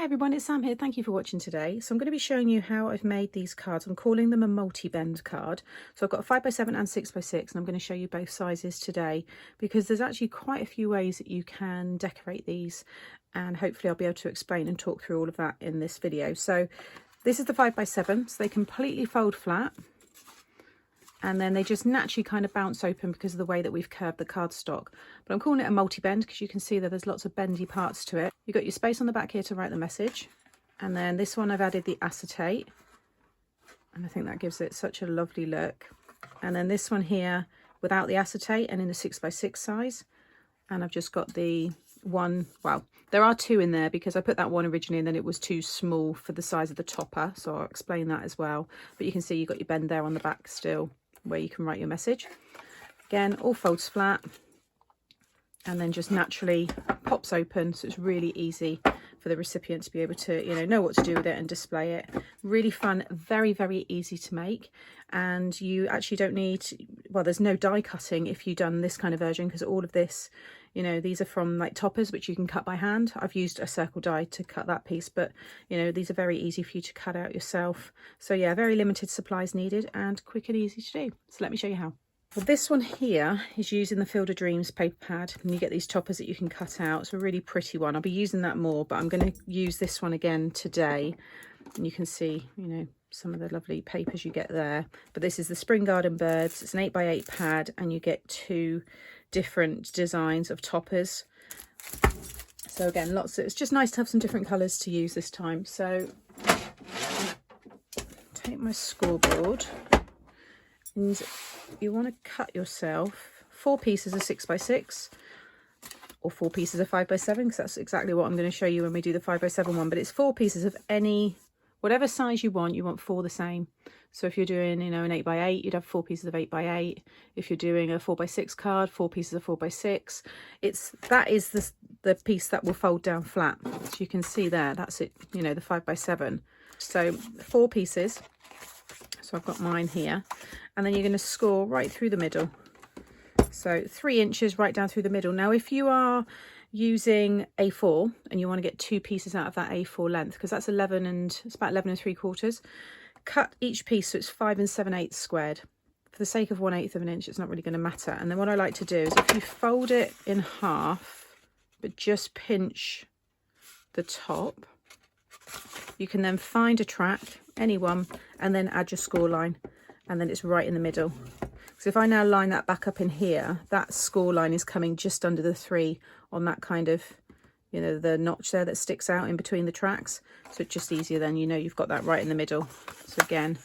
everyone, it's Sam here. Thank you for watching today. So I'm going to be showing you how I've made these cards. I'm calling them a multi-bend card. So I've got a 5x7 and 6x6, and I'm going to show you both sizes today because there's actually quite a few ways that you can decorate these, and hopefully I'll be able to explain and talk through all of that in this video. So this is the 5x7, so they completely fold flat, and then they just naturally kind of bounce open because of the way that we've curved the cardstock. But I'm calling it a multi-bend because you can see that there's lots of bendy parts to it. You've got your space on the back here to write the message. And then this one I've added the acetate. And I think that gives it such a lovely look. And then this one here without the acetate and in a 6x6 size. And I've just got the one, well, there are two in there because I put that one originally and then it was too small for the size of the topper. So I'll explain that as well. But you can see you've got your bend there on the back still, where you can write your message. Again, all folds flat and then just naturally pops open, so it's really easy for the recipient to be able to know what to do with it and display it. Really fun, very easy to make, and you actually don't need, well, there's no die cutting if you've done this kind of version, because all of this, these are from like toppers which you can cut by hand. I've used a circle die to cut that piece, but these are very easy for you to cut out yourself. So yeah, very limited supplies needed and quick and easy to do. So let me show you how. Well, this one here is using the Field of Dreams paper pad, and you get these toppers that you can cut out. It's a really pretty one. I'll be using that more, but I'm going to use this one again today, and you can see some of the lovely papers you get there. But this is the Spring Garden Birds. It's an 8x8 pad, and you get two different designs of toppers. So again, it's just nice to have some different colours to use this time. So take my scoreboard, and you want to cut yourself 4 pieces of 6x6 or 4 pieces of 5x7, because that's exactly what I'm going to show you when we do the 5x7 one. But it's 4 pieces of whatever size you want 4 the same. So if you're doing an 8x8, you'd have 4 pieces of 8x8. If you're doing a 4x6 card, 4 pieces of 4x6. That is the piece that will fold down flat. So you can see there, that's it, the 5x7. So 4 pieces. So I've got mine here, and then you're going to score right through the middle. So 3 inches right down through the middle. Now, if you are using A4 and you want to get 2 pieces out of that A4 length, because that's it's about 11 3/4, cut each piece so it's 5 7/8 squared. For the sake of 1/8 of an inch, it's not really going to matter. And then what I like to do is, if you fold it in half, but just pinch the top, you can then find a track, any one, and then add your score line, and then it's right in the middle. So if I now line that back up in here, that score line is coming just under the 3 on that kind of, the notch there that sticks out in between the tracks. So it's just easier then, you've got that right in the middle. So again,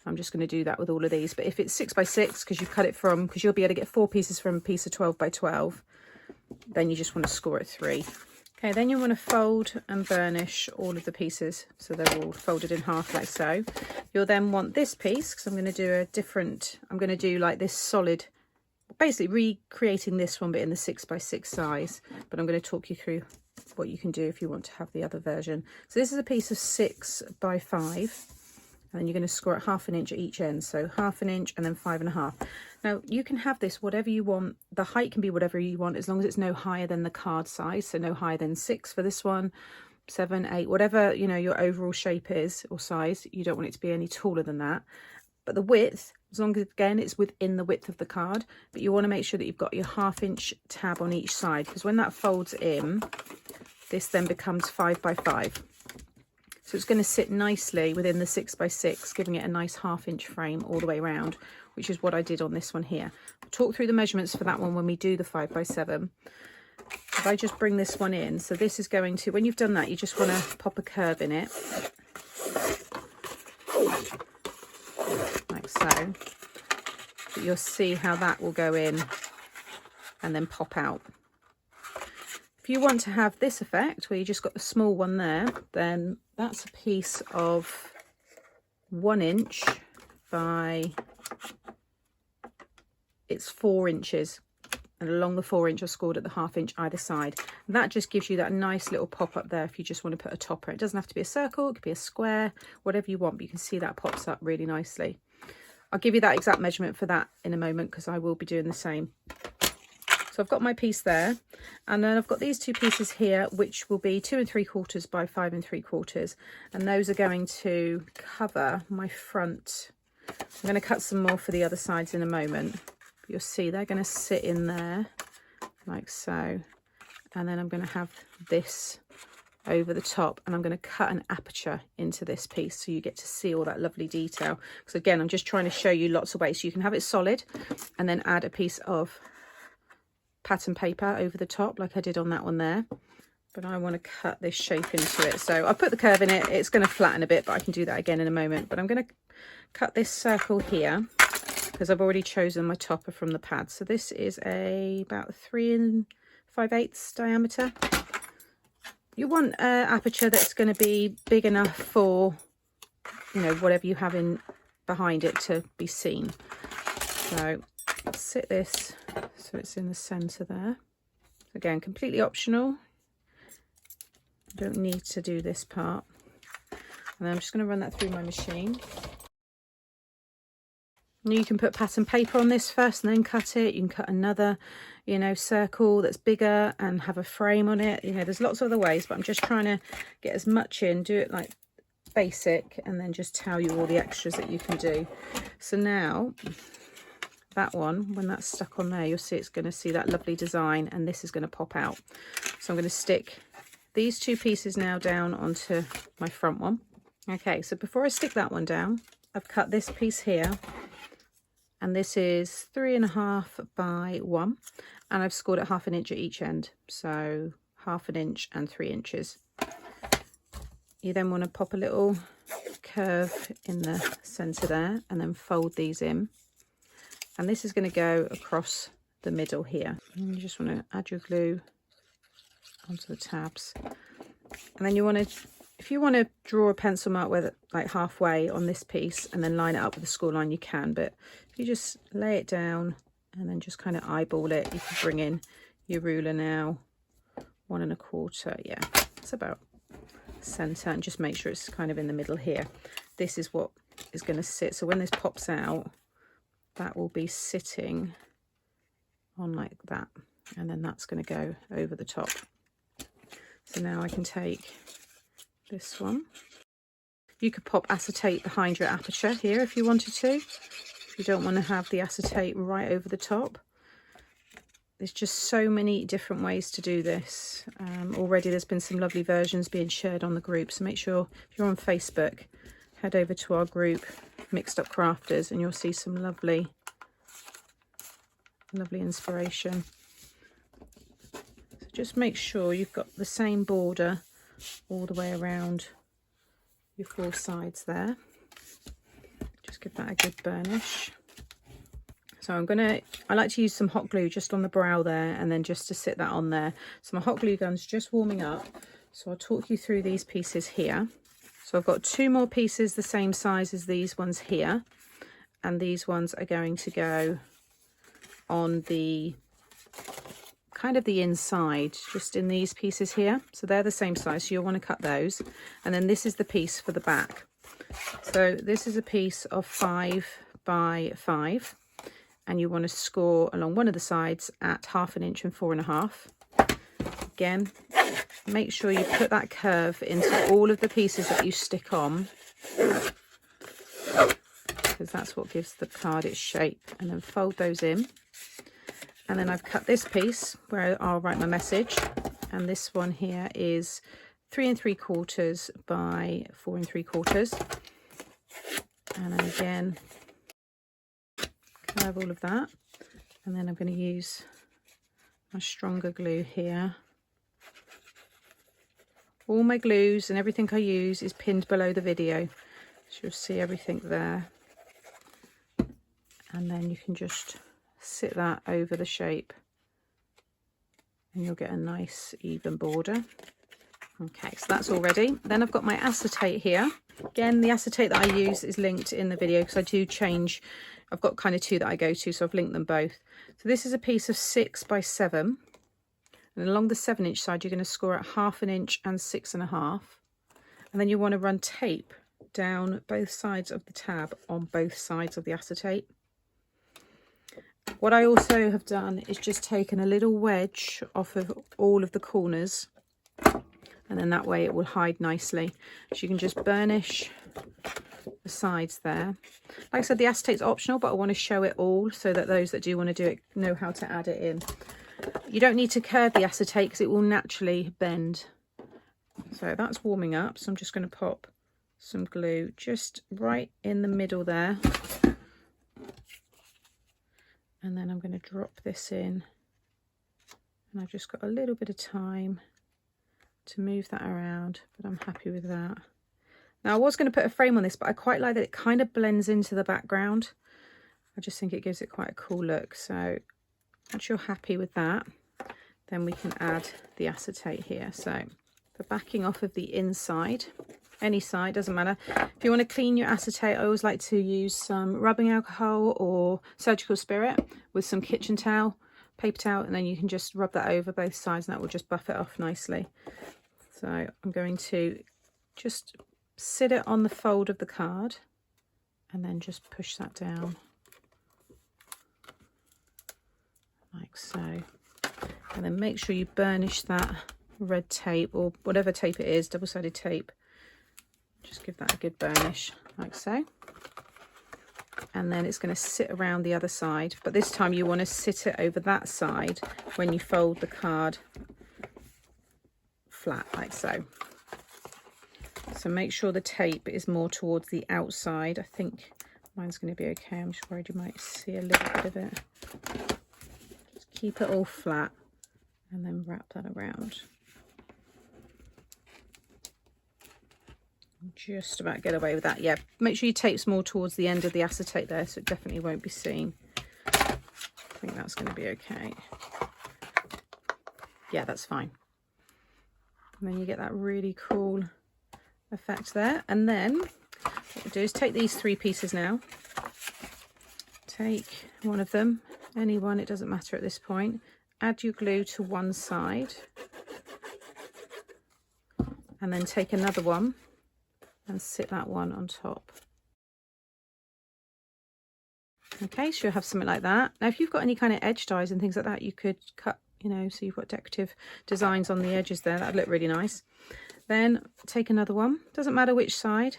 I'm just going to do that with all of these. But if it's 6x6, because you've cut it because you'll be able to get 4 pieces from a piece of 12x12, then you just want to score at 3. Okay, then you want to fold and burnish all of the pieces so they're all folded in half like so. You'll then want this piece, because I'm going to do like this solid, basically recreating this one but in the 6x6 size. But I'm going to talk you through what you can do if you want to have the other version. So this is a piece of 6x5, and then you're going to score at 1/2 inch at each end. So 1/2 inch and then 5.5. Now you can have this whatever you want. The height can be whatever you want, as long as it's no higher than the card size. So no higher than 6 for this one, 7, 8, whatever your overall shape is or size. You don't want it to be any taller than that. But the width, as long as again it's within the width of the card, but you want to make sure that you've got your 1/2 inch tab on each side, because when that folds in, this then becomes 5x5. So it's going to sit nicely within the 6x6, giving it a nice 1/2 inch frame all the way around, which is what I did on this one here. I'll talk through the measurements for that one when we do the 5x7. If I just bring this one in, so this is going to, when you've done that, you just want to pop a curve in it, like so. But you'll see how that will go in and then pop out. If you want to have this effect, where you just got the small one there, then that's a piece of 1 inch by, it's 4 inches. And along the 4 inch, I scored at the 1/2 inch either side. And that just gives you that nice little pop up there if you just want to put a topper. It doesn't have to be a circle, it could be a square, whatever you want, but you can see that pops up really nicely. I'll give you that exact measurement for that in a moment, because I will be doing the same. So I've got my piece there, and then I've got these two pieces here, which will be 2 3/4 by 5 3/4, and those are going to cover my front. I'm going to cut some more for the other sides in a moment. You'll see they're going to sit in there like so, and then I'm going to have this over the top, and I'm going to cut an aperture into this piece so you get to see all that lovely detail. Because again, I'm just trying to show you lots of ways. So you can have it solid and then add a piece of pattern paper over the top like I did on that one there, but I want to cut this shape into it. So I put the curve in it. It's going to flatten a bit, but I can do that again in a moment. But I'm going to cut this circle here because I've already chosen my topper from the pad. So this is about 3 5/8 diameter. You want an aperture that's going to be big enough for, you know, whatever you have in behind it to be seen. So sit this so it's in the center there. Again, completely optional. You don't need to do this part. And then I'm just going to run that through my machine. And you can put pattern paper on this first and then cut it. You can cut another, you know, circle that's bigger and have a frame on it. You know, there's lots of other ways, but I'm just trying to get as much in, do it like basic, and then just tell you all the extras that you can do. So now that one, when that's stuck on there, you'll see it's going to see that lovely design, and this is going to pop out. So I'm going to stick these two pieces now down onto my front one. Okay, so before I stick that one down, I've cut this piece here, and this is 3.5 by 1, and I've scored it 1/2 inch at each end, so 1/2 inch and 3 inches. You then want to pop a little curve in the center there, and then fold these in, and this is going to go across the middle here. And you just want to add your glue onto the tabs, and then you want to, if you want to draw a pencil mark where like halfway on this piece and then line it up with the score line, you can, but if you just lay it down and then just kind of eyeball it, you can bring in your ruler now, 1 1/4. Yeah, it's about center, and just make sure it's kind of in the middle here. This is what is going to sit, so when this pops out, that will be sitting on like that, and then that's going to go over the top. So now I can take this one. You could pop acetate behind your aperture here if you wanted to, if you don't want to have the acetate right over the top. There's just so many different ways to do this. Already there's been some lovely versions being shared on the group, so make sure if you're on Facebook, head over to our group Mixed Up Crafters, and you'll see some lovely inspiration. So just make sure you've got the same border all the way around your 4 sides there. Just give that a good burnish. So I like to use some hot glue just on the brow there, and then just to sit that on there. So my hot glue gun's just warming up, so I'll talk you through these pieces here. So I've got 2 more pieces the same size as these ones here, and these ones are going to go on the kind of the inside, just in these pieces here. So they're the same size, so you'll want to cut those. And then this is the piece for the back. So this is a piece of 5 by 5, and you want to score along one of the sides at 1/2 inch and 4.5. Again, make sure you put that curve into all of the pieces that you stick on, because that's what gives the card its shape. And then fold those in. And then I've cut this piece where I'll write my message, and this one here is 3 3/4 by 4 3/4. And then again, curve all of that, and then I'm going to use my stronger glue here. All my glues and everything I use is pinned below the video, so you'll see everything there, and then you can just sit that over the shape and you'll get a nice even border. Okay, so that's all ready. Then I've got my acetate here. Again, the acetate that I use is linked in the video, because I do change. I've got kind of 2 that I go to, so I've linked them both. So this is a piece of 6 by 7, and along the 7 inch side you're going to score at 1/2 inch and 6.5, and then you want to run tape down both sides of the tab on both sides of the acetate. What I also have done is just taken a little wedge off of all of the corners, and then that way it will hide nicely. So you can just burnish the sides there. Like I said, the acetate's optional, but I want to show it all so that those that do want to do it know how to add it in. You don't need to curve the acetate because it will naturally bend. So that's warming up, so I'm just going to pop some glue just right in the middle there, and then I'm going to drop this in, and I've just got a little bit of time to move that around, but I'm happy with that. Now I was going to put a frame on this, but I quite like that it kind of blends into the background. I just think it gives it quite a cool look. So once you're happy with that, then we can add the acetate here. So for backing off of the inside, any side, doesn't matter. If you want to clean your acetate, I always like to use some rubbing alcohol or surgical spirit with some kitchen towel, paper towel, and then you can just rub that over both sides and that will just buff it off nicely. So I'm going to just sit it on the fold of the card and then just push that down like so, and then make sure you burnish that red tape or whatever tape it is, double-sided tape. Just give that a good burnish like so, and then it's going to sit around the other side, but this time you want to sit it over that side when you fold the card flat like so. So make sure the tape is more towards the outside. I think mine's going to be okay. I'm just worried you might see a little bit of it. Just keep it all flat and then wrap that around. Just about get away with that. Yeah, make sure your tape's more towards the end of the acetate there, so it definitely won't be seen. I think that's going to be okay. Yeah, that's fine. And then you get that really cool effect there. And then what we do is take these three pieces now, take one of them, any one, it doesn't matter at this point, add your glue to one side, and then take another one and sit that one on top. Okay, so you'll have something like that. Now if you've got any kind of edge dies and things like that, you could cut, you know, so you've got decorative designs on the edges there, that'd look really nice. Then take another one, doesn't matter which side.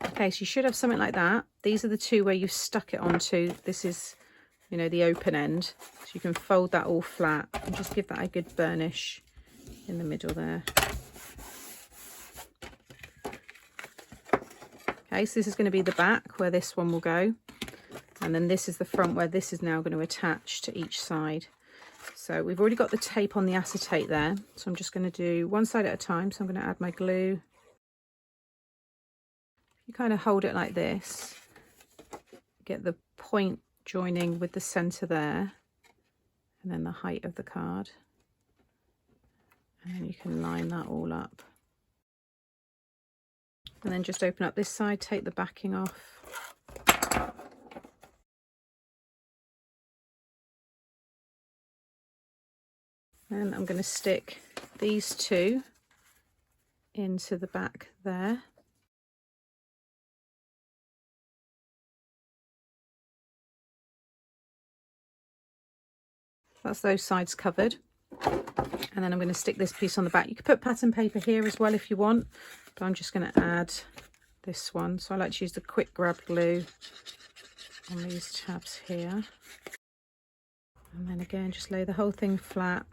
Okay, so you should have something like that. These are the two where you've stuck it onto. This is, you know, the open end. So you can fold that all flat and just give that a good burnish in the middle there. Okay, so this is going to be the back where this one will go. And then this is the front where this is now going to attach to each side. So we've already got the tape on the acetate there. So I'm just going to do one side at a time. So I'm going to add my glue. You kind of hold it like this. Get the point joining with the center there. And then the height of the card. And then you can line that all up. And then just open up this side, take the backing off. And I'm going to stick these two into the back there. That's those sides covered. And then I'm going to stick this piece on the back. You could put pattern paper here as well if you want, but I'm just going to add this one. So I like to use the quick grab glue on these tabs here. And then again, just lay the whole thing flat.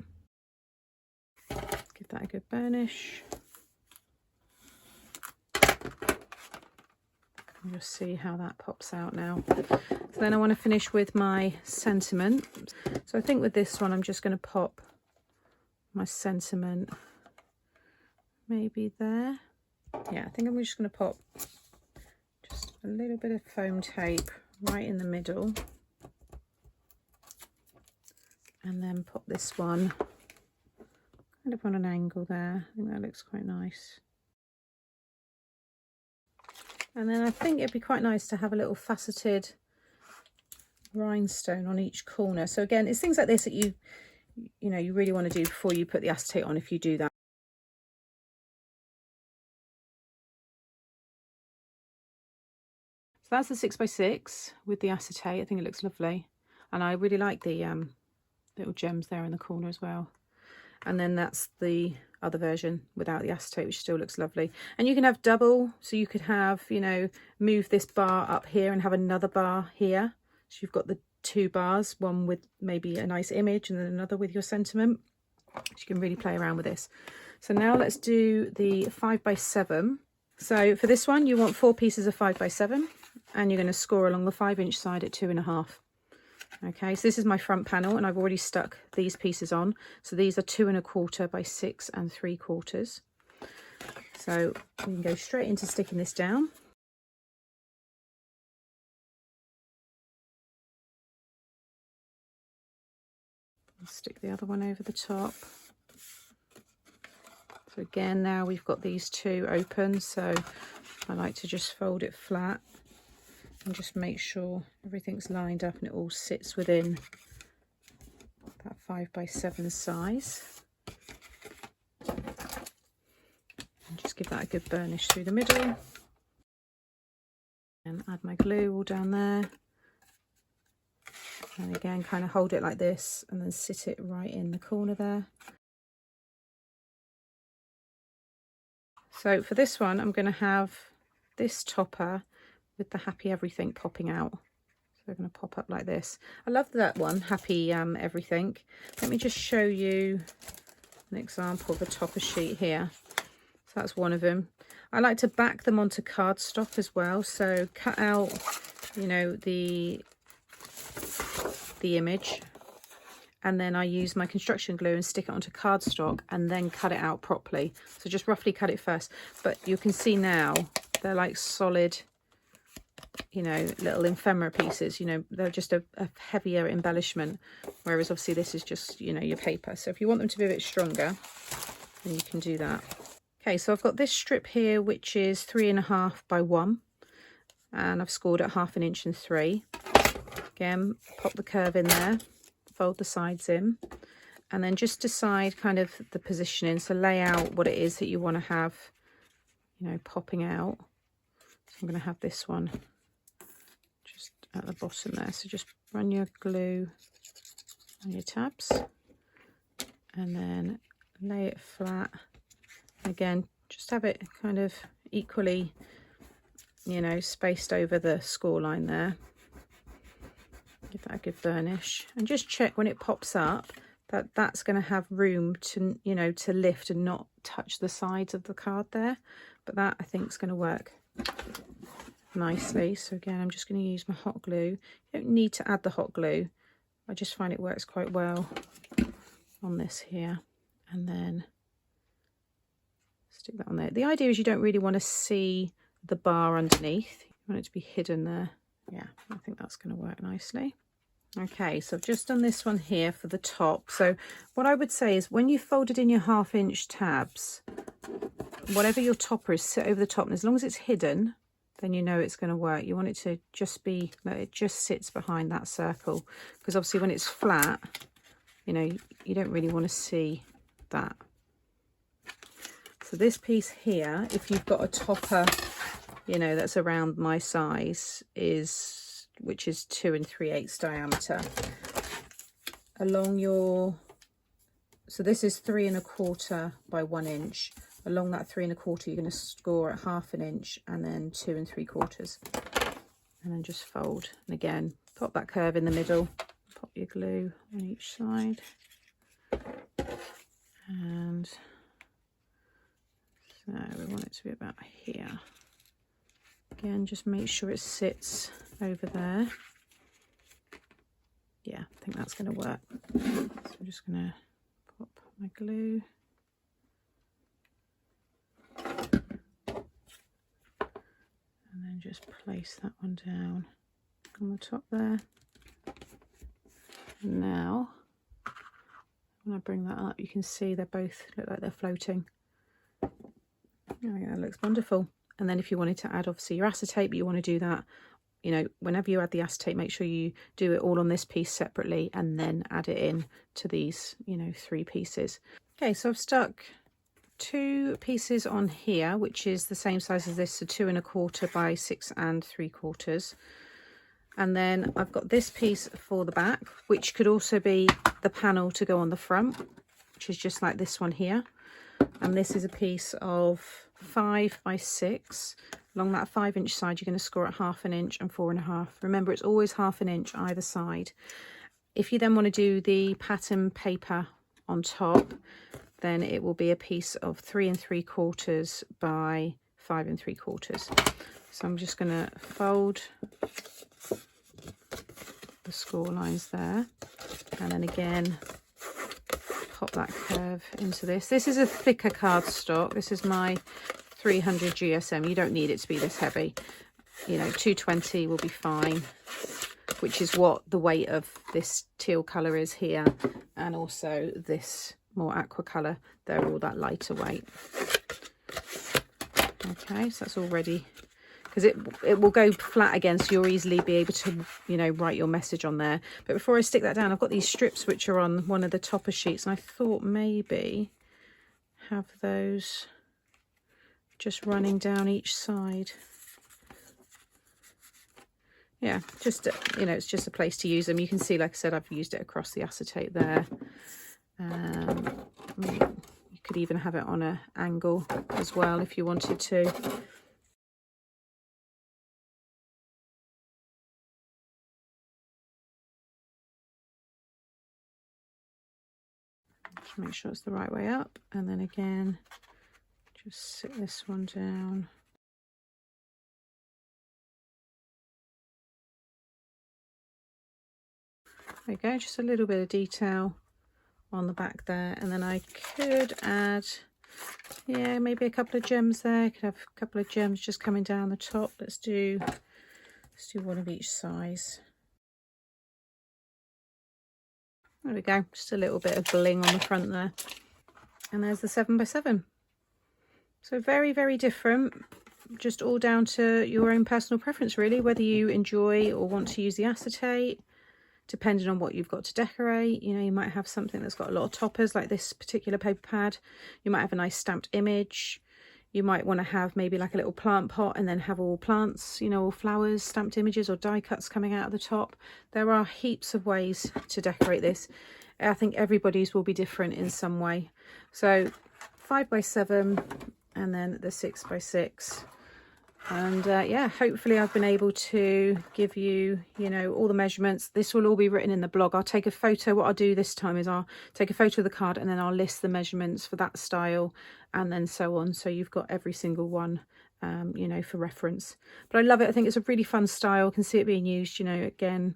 Give that a good burnish. You'll see how that pops out now. So then I want to finish with my sentiment. So I think with this one, I'm just going to pop my sentiment maybe there. Yeah, I think I'm just going to pop just a little bit of foam tape right in the middle. And then pop this one kind of on an angle there. I think that looks quite nice. And then I think it'd be quite nice to have a little faceted rhinestone on each corner. So again, it's things like this that you really want to do before you put the acetate on, if you do that. So that's the 6x6 with the acetate. I think it looks lovely. And I really like the little gems there in the corner as well. And then that's the other version without the acetate, which still looks lovely. And you can have double, so you could have, you know, move this bar up here and have another bar here. So you've got the 2 bars, one with maybe a nice image and then another with your sentiment. So you can really play around with this. So now let's do the 5x7. So for this one, you want 4 pieces of 5x7, and you're going to score along the 5-inch side at 2.5. Okay, so this is my front panel, and I've already stuck these pieces on. So these are 2.25 by 6 3/4. So we can go straight into sticking this down. I'll stick the other one over the top. So again, now we've got these 2 open, so I like to just fold it flat and just make sure everything's lined up and it all sits within that 5x7 size. And just give that a good burnish through the middle. And add my glue all down there. And again, kind of hold it like this and then sit it right in the corner there. So for this one, I'm going to have this topper with the Happy Everything popping out. So they're going to pop up like this. I love that one, Happy Everything. Let me just show you an example of a topper sheet here. So that's one of them. I like to back them onto cardstock as well. So cut out, you know, the image, and then I use my construction glue and stick it onto cardstock and then cut it out properly. So just roughly cut it first, but you can see now they're like solid, you know, little ephemera pieces. You know, they're just a heavier embellishment, whereas obviously this is just, you know, your paper. So if you want them to be a bit stronger, then you can do that. Okay, so I've got this strip here which is 3.5 by 1, and I've scored at 1/2 inch and 3. Again, pop the curve in there, fold the sides in, and then just decide kind of the positioning. So lay out what it is that you want to have, you know, popping out. So I'm going to have this one just at the bottom there. So just run your glue on your tabs and then lay it flat. Again, just have it kind of equally, you know, spaced over the score line there. Give that a good burnish, and just check when it pops up that that's going to have room to, you know, to lift and not touch the sides of the card there. But that I think is going to work nicely. So again, I'm just going to use my hot glue. You don't need to add the hot glue. I just find it works quite well on this here, and then stick that on there. The idea is you don't really want to see the bar underneath. You want it to be hidden there. Yeah, I think that's going to work nicely. Okay, so I've just done this one here for the top. So what I would say is when you folded in your 1/2 inch tabs, whatever your topper is, sit over the top, and as long as it's hidden, then you know it's going to work. You want it to just be like it just sits behind that circle, because obviously when it's flat, you know, you don't really want to see that. So this piece here, if you've got a topper, you know, that's around my size, which is 2 3/8 diameter, along your, so this is 3.25 by 1 inch. Along that 3.25 you're going to score at 1/2 inch, and then 2 3/4, and then just fold. And again, pop that curve in the middle, pop your glue on each side, and so we want it to be about here. Again, just make sure it sits over there. Yeah, I think that's going to work. So I'm just going to pop my glue. And then just place that one down on the top there. And now, when I bring that up, you can see they both look like they're floating. I think that looks wonderful. And then if you wanted to add obviously your acetate, but you want to do that, you know, whenever you add the acetate, make sure you do it all on this piece separately and then add it in to these, you know, 3 pieces. Okay, so I've stuck 2 pieces on here, which is the same size as this, so 2 1/4 by 6 3/4. And then I've got this piece for the back, which could also be the panel to go on the front, which is just like this one here. And this is a piece of 5 by 6. Along that 5-inch side, you're going to score at 1/2 inch and 4.5. Remember, it's always 1/2 inch either side. If you then want to do the pattern paper on top, then it will be a piece of 3 3/4 by 5 3/4. So I'm just going to fold the score lines there, and then again pop that curve into this. This is a thicker cardstock. This is my 300 GSM. You don't need it to be this heavy. You know, 220 will be fine, which is what the weight of this teal colour is here, and also this more aqua colour. They're all that lighter weight. Okay, so that's all ready, because it will go flat again, so you'll easily be able to, you know, write your message on there. But before I stick that down, I've got these strips which are on one of the topper sheets, and I thought maybe have those just running down each side. Yeah, just, you know, it's just a place to use them. You can see, like I said, I've used it across the acetate there. You could even have it on an angle as well if you wanted to. Just make sure it's the right way up, and then again, just sit this one down. There we go, just a little bit of detail on the back there, and then I could add, yeah, maybe a couple of gems there. I could have a couple of gems just coming down the top. Let's do one of each size. There we go, just a little bit of bling on the front there. And there's the 7 by 7. So very, very different, just all down to your own personal preference really, whether you enjoy or want to use the acetate, depending on what you've got to decorate. You know, you might have something that's got a lot of toppers, like this particular paper pad. You might have a nice stamped image. You might want to have maybe like a little plant pot and then have all plants, you know, all flowers, stamped images or die cuts coming out of the top. There are heaps of ways to decorate this. I think everybody's will be different in some way. So 5 by 7 and then the 6 by 6. And yeah, hopefully I've been able to give you, you know, all the measurements. This will all be written in the blog. I'll take a photo. What I'll do this time is I'll take a photo of the card, and then I'll list the measurements for that style and then so on. So you've got every single one, you know, for reference. But I love it. I think it's a really fun style. I can see it being used, you know, again,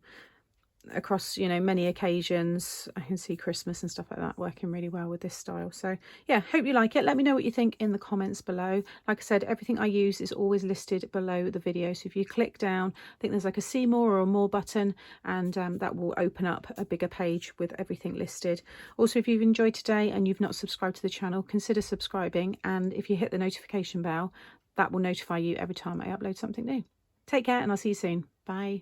across, you know, many occasions. I can see Christmas and stuff like that working really well with this style. So yeah, hope you like it. Let me know what you think in the comments below. Like I said, everything I use is always listed below the video, so if you click down, I think there's like a see more or a more button, and that will open up a bigger page with everything listed. Also, if you've enjoyed today and you've not subscribed to the channel, consider subscribing, and if you hit the notification bell, that will notify you every time I upload something new. Take care, and I'll see you soon. Bye.